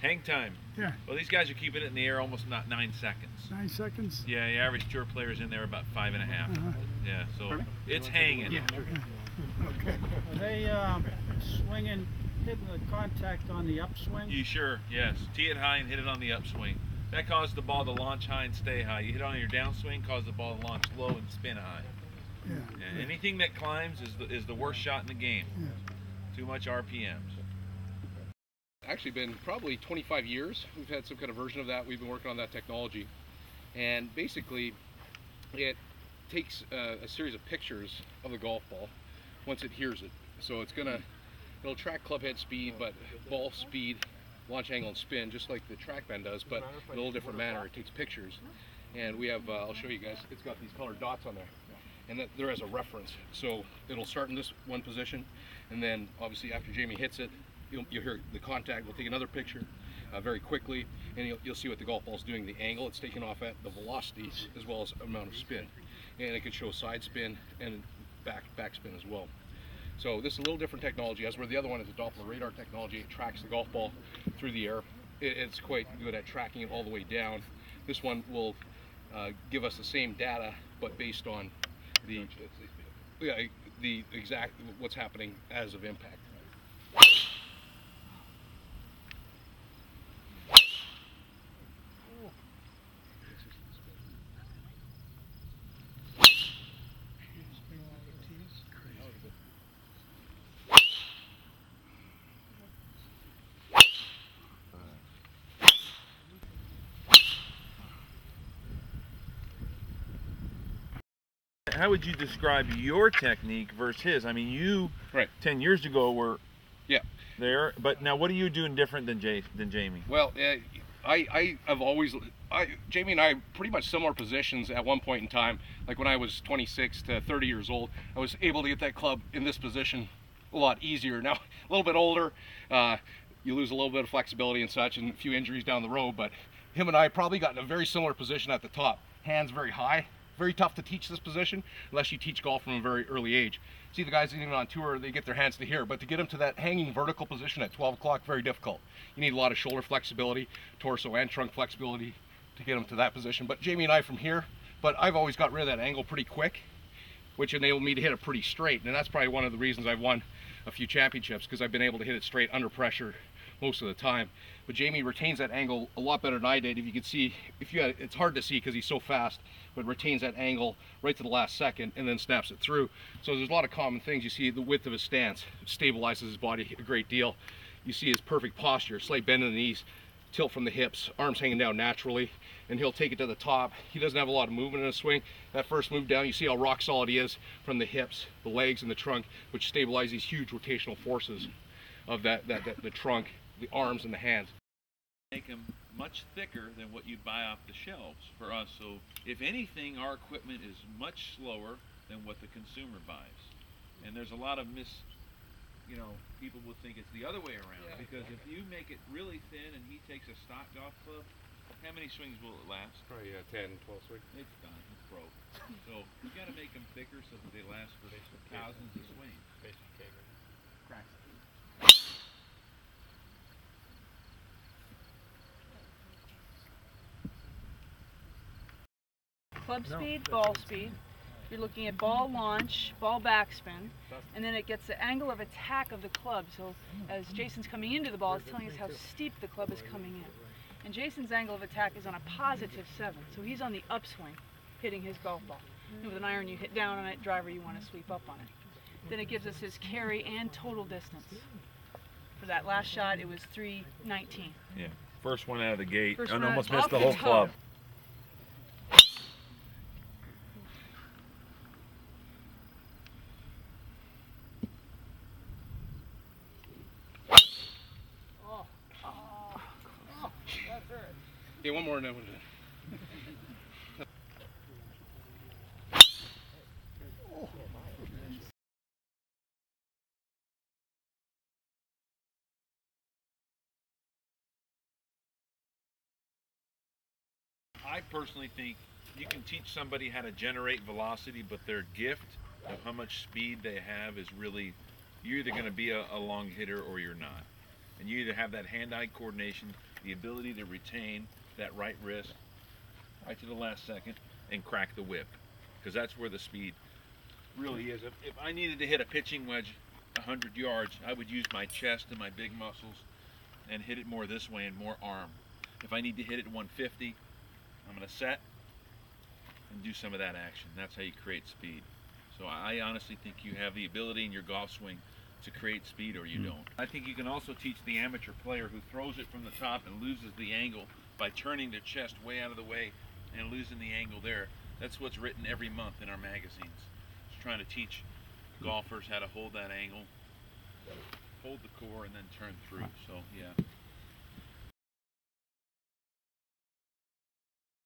Hang time. Yeah. Well, these guys are keeping it in the air almost not 9 seconds. 9 seconds? Yeah, the average tour player's in there about 5.5. Yeah, so it's hanging. Yeah. Okay. Are they swinging, hitting the contact on the upswing? You sure? Yes. Tee it high and hit it on the upswing. That causes the ball to launch high and stay high. You hit on your downswing, causes the ball to launch low and spin high. Yeah. And anything that climbs is the worst shot in the game. Yeah. Too much RPMs. Actually been probably 25 years. We've had some kind of version of that. We've been working on that technology. And basically, it takes a series of pictures of the golf ball once it hears it. So it'll track club head speed, but ball speed, launch angle, and spin, just like the TrackMan does, but in a little different manner. It takes pictures. And we have, I'll show you guys, it's got these colored dots on there. And there as a reference. So it'll start in this one position, and then obviously after Jamie hits it, you'll hear the contact. We'll take another picture very quickly, and you'll see what the golf ball's doing, the angle it's taking off at, the velocity, as well as amount of spin. And it could show side spin and back spin as well. So this is a little different technology, as where the other one is a Doppler radar technology. It tracks the golf ball through the air. It's quite good at tracking it all the way down. This one will give us the same data, but based on the exact what's happening as of impact. How would you describe your technique versus his? I mean, you 10 years ago were there, but now what are you doing different than Jamie? Well, I have always, Jamie and I pretty much similar positions at one point in time. Like when I was 26 to 30 years old, I was able to get that club in this position a lot easier. Now, a little bit older, you lose a little bit of flexibility and such, and a few injuries down the road, but him and I probably got in a very similar position at the top. Hands very high. Very tough to teach this position unless you teach golf from a very early age. See the guys even on tour, they get their hands to here, but to get them to that hanging vertical position at 12 o'clock, very difficult. You need a lot of shoulder flexibility, torso and trunk flexibility to get them to that position. But Jamie and I from here, but I've always got rid of that angle pretty quick, which enabled me to hit it pretty straight. And that's probably one of the reasons I've won a few championships, because I've been able to hit it straight under pressure most of the time. But Jamie retains that angle a lot better than I did. If you could see, it's hard to see because he's so fast, but retains that angle right to the last second and then snaps it through. So there's a lot of common things. You see the width of his stance, it stabilizes his body a great deal. You see his perfect posture, slight bend in the knees, tilt from the hips, arms hanging down naturally, and he'll take it to the top. He doesn't have a lot of movement in his swing. That first move down, you see how rock solid he is from the hips, the legs, and the trunk, which stabilize these huge rotational forces of the trunk, the arms, and the hands. Make them much thicker than what you buy off the shelves for us. So if anything, our equipment is much slower than what the consumer buys. And there's a lot of people will think it's the other way around, because if you make it really thin and he takes a stock golf club, how many swings will it last? Probably 10, 12 swings. It's done, it's broke. So you got to make them thicker so that they last for thousands of swings. Club speed, ball speed. You're looking at ball launch, ball backspin, and then it gets the angle of attack of the club. So as Jason's coming into the ball, it's telling us how steep the club is coming in. And Jason's angle of attack is on a +7, so he's on the upswing, hitting his golf ball. And with an iron, you hit down on it, driver, you want to sweep up on it. Then it gives us his carry and total distance. For that last shot, it was 319. Yeah, first one out of the gate, and almost off missed the the whole top. club. Yeah, one more and then we'll do it. I personally think you can teach somebody how to generate velocity, but their gift of how much speed they have is really, you're either going to be a long hitter or you're not. And you either have that hand-eye coordination the ability to retain that right wrist right to the last second and crack the whip, because that's where the speed really is. If I needed to hit a pitching wedge 100 yards, I would use my chest and my big muscles and hit it more this way and more arm. If I need to hit it 150, I'm going to set and do some of that action. That's how you create speed. So I honestly think you have the ability in your golf swing to create speed, or you don't. I think you can also teach the amateur player who throws it from the top and loses the angle by turning their chest way out of the way and losing the angle there. That's what's written every month in our magazines. It's trying to teach golfers how to hold that angle, hold the core, and then turn through. So yeah.